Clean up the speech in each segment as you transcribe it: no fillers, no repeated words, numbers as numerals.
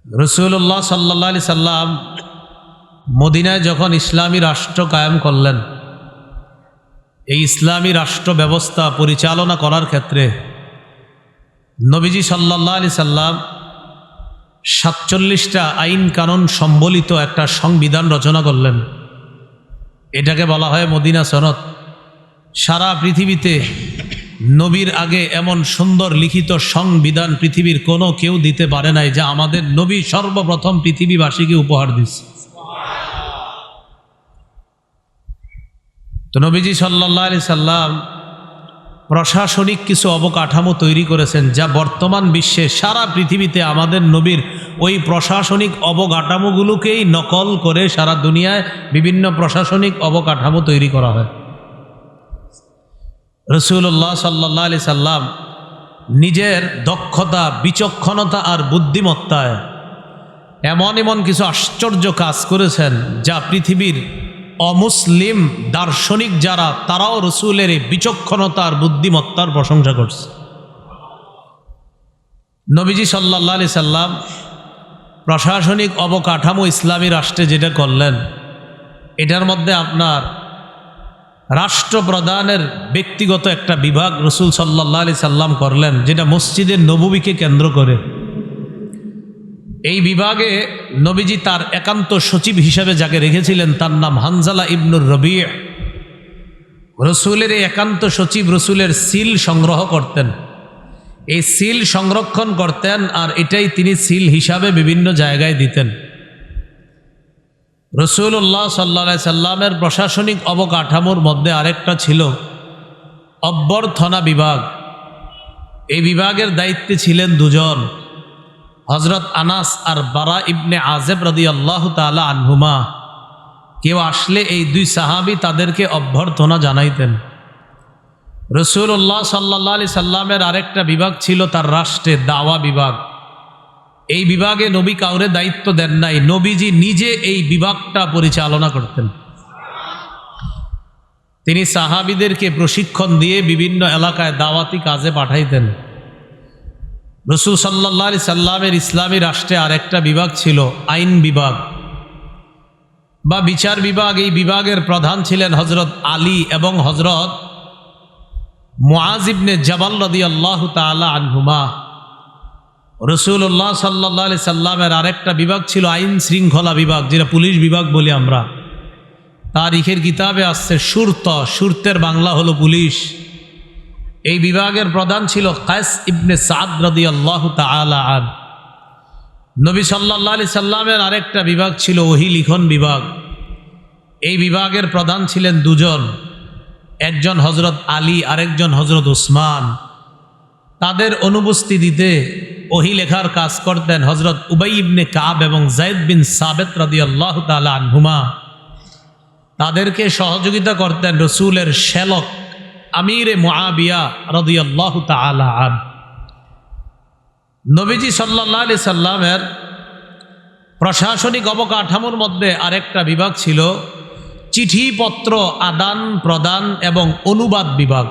রাসূলুল্লাহ সাল্লাল্লাহু আলাইহি সাল্লাম মদিনায় যখন ইসলামী রাষ্ট্র কায়েম করলেন, এই ইসলামী রাষ্ট্র ব্যবস্থা পরিচালনা করার ক্ষেত্রে নবীজি সাল্লাল্লাহু আলাইহি সাল্লাম ৪৭টা আইন কানুন সম্বলিত একটা সংবিধান রচনা করলেন। এটাকে বলা হয় মদিনা সনদ। সারা পৃথিবীতে নবীর আগে এমন সুন্দর লিখিত সংবিধান পৃথিবীর কোনো কেউ দিতে পারে নাই, যা আমাদের নবী সর্বপ্রথম পৃথিবীবাসীকে উপহার দিচ্ছে। তো নবীজি সাল্লাল্লাহু আলাইহি সাল্লাম প্রশাসনিক কিছু অবকাঠামো তৈরি করেছেন, যা বর্তমান বিশ্বে সারা পৃথিবীতে আমাদের নবীর ওই প্রশাসনিক অবকাঠামোগুলোকেই নকল করে সারা দুনিয়ায় বিভিন্ন প্রশাসনিক অবকাঠামো তৈরি করা হয়। রাসূলুল্লাহ সাল্লাল্লাহু আলাইহি সাল্লাম নিজের দক্ষতা, বিচক্ষণতা আর বুদ্ধিমত্তায় এমন এমন কিছু আশ্চর্য কাজ করেছেন, যা পৃথিবীর অমুসলিম দার্শনিক যারা, তারাও রসুলের এই বিচক্ষণতা আর বুদ্ধিমত্তার প্রশংসা করছে। নবীজি সাল্লাল্লাহু আলাইহি সাল্লাম প্রশাসনিক অবকাঠামো ইসলামী রাষ্ট্রে যেটা করলেন, এটার মধ্যে আপনার রাষ্ট্রপ্রধানের ব্যক্তিগত একটা বিভাগ রসুল সাল্লাল্লাহু আলাইহি সাল্লাম করলেন, যেটা মসজিদে নববীকে কেন্দ্র করে। এই বিভাগে নবীজি তার একান্ত সচিব হিসাবে যাকে রেখেছিলেন, তার নাম হানজালা ইবনুর রবি'। রসুলের এই একান্ত সচিব রসুলের সিল সংগ্রহ করতেন, এই সিল সংরক্ষণ করতেন, আর এটাই তিনি সিল হিসাবে বিভিন্ন জায়গায় দিতেন। রাসূলুল্লাহ সাল্লাল্লাহু আলাইহি সাল্লামের প্রশাসনিক অবকাঠামোর মধ্যে আরেকটা ছিল অভ্যর্থনা বিভাগ। এই বিভাগের দায়িত্বে ছিলেন দুজন, হযরত আনাস আর বারা ইবনে আযিব রাদিয়াল্লাহু তাআলা আনহুমা। কেউ আসলে এই দুই সাহাবী তাদেরকে অভ্যর্থনা জানাইতেন। রাসূলুল্লাহ সাল্লাল্লাহু আলাইহি সাল্লামের আরেকটা বিভাগ ছিল তার রাষ্ট্রে দাওয়া বিভাগ। এই বিভাগে নবী কাউরে দায়িত্ব দেন নাই, নবীজি নিজে এই বিভাগটা পরিচালনা করতেন। তিনি সাহাবীদেরকে প্রশিক্ষণ দিয়ে বিভিন্ন এলাকায় দাওয়াতি কাজে পাঠাইতেন। রাসূল সাল্লাল্লাহু আলাইহি সাল্লামের ইসলামী রাষ্ট্রে আরেকটা বিভাগ ছিল আইন বিভাগ বা বিচার বিভাগ। এই বিভাগের প্রধান ছিলেন হযরত আলী এবং হযরত মুআজ ইবনে জাবাল রাদিয়াল্লাহু তাআলা আনহুমা। রাসূলুল্লাহ সাল্লাল্লাহু আলাইহি সাল্লামের আরেকটা বিভাগ ছিল আইন শৃঙ্খলা বিভাগ, যেটা পুলিশ বিভাগ বলি আমরা। তারিখের কিতাবে আসছে শুরতের বাংলা হলো পুলিশ। এই বিভাগের প্রধান ছিল কায়েস ইবনে সাদ রাদিয়াল্লাহু তাআলা আন। নবী সাল্লাল্লাহু আলাইহি সাল্লামের আরেকটা বিভাগ ছিল ওহী লিখন বিভাগ। এই বিভাগের প্রধান ছিলেন দুজন, একজন হযরত আলী, আরেকজন হযরত উসমান। তাদের অনুপস্থিতিতে ওহী লেখার কাজ করতেন হযরত উবাই ইবনে কাব এবং যায়েদ বিন সাবিত রাদিয়াল্লাহু তাআলা আনহুমা। তাদেরকে সহযোগিতা করতেন রসুলের শ্যালক আমিরে মুআবিয়া রাদিয়াল্লাহু তাআলা আন। নবীজি সাল্লাল্লাহু আলাইহি সাল্লামের প্রশাসনিক অবকাঠামোর মধ্যে আরেকটা বিভাগ ছিল চিঠিপত্র আদান প্রদান এবং অনুবাদ বিভাগ।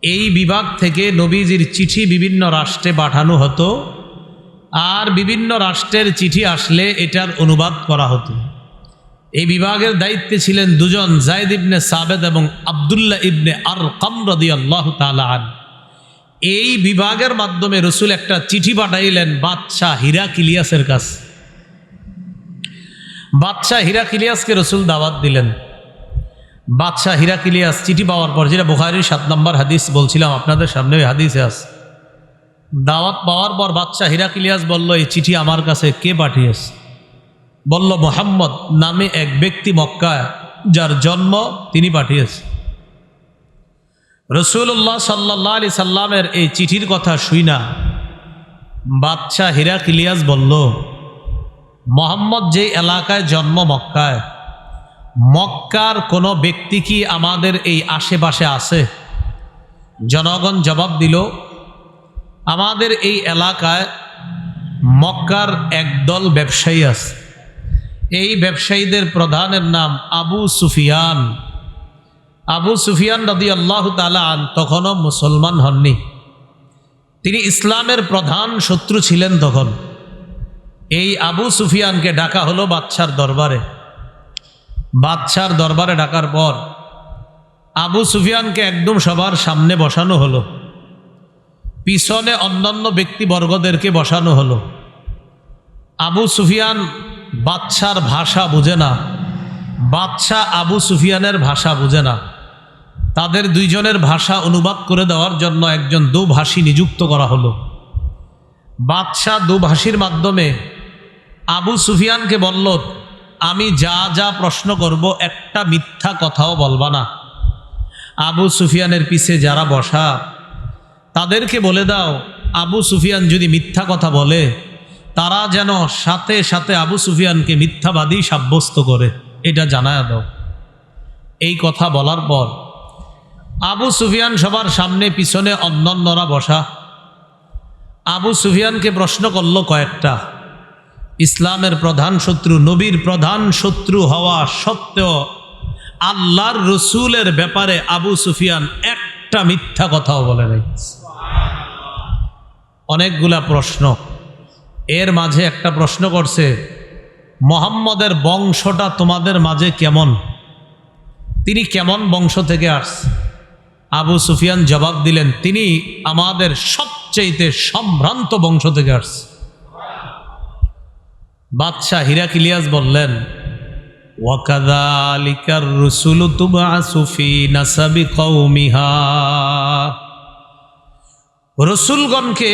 এই বিভাগ থেকে নবীজির চিঠি বিভিন্ন রাষ্ট্রে পাঠানো হতো, আর বিভিন্ন রাষ্ট্রের চিঠি আসলে এটার অনুবাদ করা হতো। এই বিভাগের দায়িত্বে ছিলেন দুজন, যায়েদ ইবনে সাবিত এবং আব্দুল্লাহ ইবনে আরকাম রাদিয়াল্লাহু তাআলা আন। এই বিভাগের মাধ্যমে রসুল একটা চিঠি পাঠাইলেন বাদশাহ হিরাক্লিয়াসের কাছে। বাদশাহ হিরাক্লিয়াসকে রসুল দাওয়াত দিলেন। বাদশাহ হিরাক্লিয়াস চিঠি পাওয়ার পর, যেটা বুখারীর 7 নম্বর হাদিস বলছিলাম আপনাদের সামনে, ওই হাদিসে আছে, দাওয়াত পাওয়ার পর বাদশাহ হিরাক্লিয়াস বলল, এই চিঠি আমার কাছে কে পাঠিয়েছে? বলল, মুহাম্মদ নামে এক ব্যক্তি মক্কায়, যার জন্ম, তিনি পাঠিয়েছে। রাসূলুল্লাহ সাল্লাল্লাহু আলাইহি সাল্লামের এই চিঠির কথা শুইনা বাদশাহ হিরাক্লিয়াস বলল, মুহাম্মদ যে এলাকায় জন্ম মক্কায়, মক্কার কোনো ব্যক্তি কি আমাদের এই আশেপাশে আছে? জনগণ জবাব দিল, আমাদের এই এলাকায় মক্কার একদল ব্যবসায়ী আছে। এই ব্যবসায়ীদের প্রধানের নাম আবু সুফিয়ান। আবু সুফিয়ান রাদিয়াল্লাহু তাআলা আন তখনও মুসলমান হননি। তিনি ইসলামের প্রধান শত্রু ছিলেন তখন। এই আবু সুফিয়ানকে ডাকা হলো বাদশার দরবারে। বাদশার দরবারে ডাকার পর আবু সুফিয়ানকে একদম সবার সামনে বসানো হলো, পিছনে অন্যান্য ব্যক্তিবর্গদেরকে বসানো হলো। আবু সুফিয়ান বাদশার ভাষা বুঝে না, বাদশাহ আবু সুফিয়ানের ভাষা বুঝে না। তাদের দুইজনের ভাষা অনুবাদ করে দেওয়ার জন্য একজন দুভাষী নিযুক্ত করা হলো। বাদশাহ দুভাষীর মাধ্যমে আবু সুফিয়ানকে বলল, আমি যা যা প্রশ্ন করব একটা মিথ্যা কথাও বলবা না। আবু সুফিয়ানের পিছে যারা বসা তাদেরকে বলে দাও, আবু সুফিয়ান যদি মিথ্যা কথা বলে তারা যেন সাথে সাথে আবু সুফিয়ানকে মিথ্যাবাদী সাব্যস্ত করে, এটা জানায়া দাও। এই কথা বলার পর আবু সুফিয়ান সবার সামনে, পিছনে অন্যান্যরা বসা, আবু সুফিয়ানকে প্রশ্ন করল কয়েকটা। ইসলামের প্রধান শত্রু, নবীর প্রধান শত্রু হওয়া সত্ত্বেও আল্লাহর রসুলের ব্যাপারে আবু সুফিয়ান একটা মিথ্যা কথাও বলে নাই। অনেকগুলা প্রশ্ন, এর মাঝে একটা প্রশ্ন করছে, মুহাম্মদের বংশটা তোমাদের মাঝে কেমন, তিনি কেমন বংশ থেকে আসছে? আবু সুফিয়ান জবাব দিলেন, তিনি আমাদের সবচেয়ে সম্ভ্রান্ত বংশ থেকে আসছে। বাদশাহ হিরাক্লিয়াস বললেন, ওয়াকাযালিকার রুসুলু তুবআসু ফি নাসাবি কওমিহা, রসুলগণকে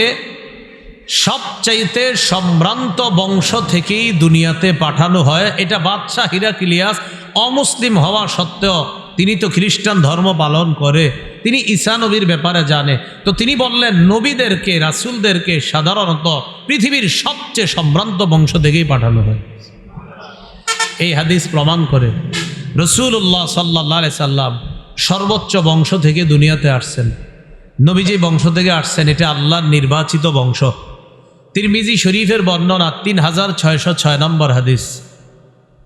সবচাইতে সম্ভ্রান্ত বংশ থেকেই দুনিয়াতে পাঠানো হয়। এটা বাদশাহ হিরাক্লিয়াস অমুসলিম হওয়া সত্ত্বেও, তিনি তো খ্রিস্টান ধর্ম পালন করে, তিনি ঈসা নবীর ব্যাপারে জানে, তো তিনি বললেন নবীদেরকে, রাসূলদেরকে সাধারণত পৃথিবীর সবচেয়ে সম্ভ্রান্ত বংশ থেকেই পাঠানো হয়। এই হাদিস প্রমাণ করে রাসূলুল্লাহ সাল্লাল্লাহু আলাইহি সাল্লাম সর্বোচ্চ বংশ থেকে দুনিয়াতে আসছেন। নবী যে বংশ থেকে আসছেন এটা আল্লাহর নির্বাচিত বংশ। তিরমিজি শরীফের বর্ণনা 3606 নম্বর হাদিস।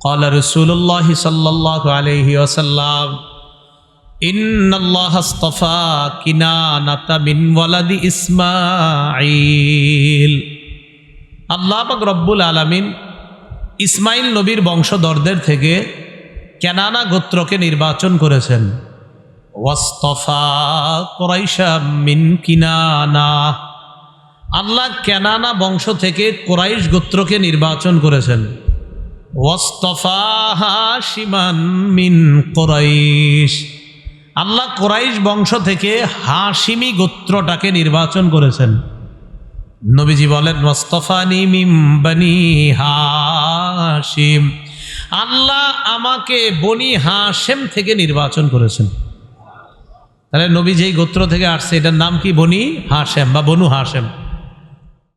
ক্বালা রাসূলুল্লাহ সাল্লাল্লাহু আলাইহি ওয়াসাল্লাম, ইন্নাল্লাহা আস্তাফা কিনানাতা মিন ওয়ালাদি ইসমাঈল, আল্লাহ পাক রব্বুল আলামিন ইসমাইল নবীর বংশধরদের থেকে কেনানা গোত্রকে নির্বাচন করেছেন। ওয়াস্তাফা কুরাইশা মিন কিনানা, আল্লাহ কেনানা বংশ থেকে কুরাইশ গোত্রকে নির্বাচন করেছেন। ওয়াস্তাফা হাশিমান মিন কুরাইশ, আল্লাহ কুরাইশ বংশ থেকে হাশিমি গোত্রটাকে নির্বাচন করেছেন। নবীজি বলেন, ওয়াস্তাফানি মিন বনি হাশিম, আল্লাহ আমাকে বনি হাশেম থেকে নির্বাচন করেছেন। তাহলে নবী যেই গোত্র থেকে আসছে এটার নাম কি? বনি হাশেম বা বনু হাশেম।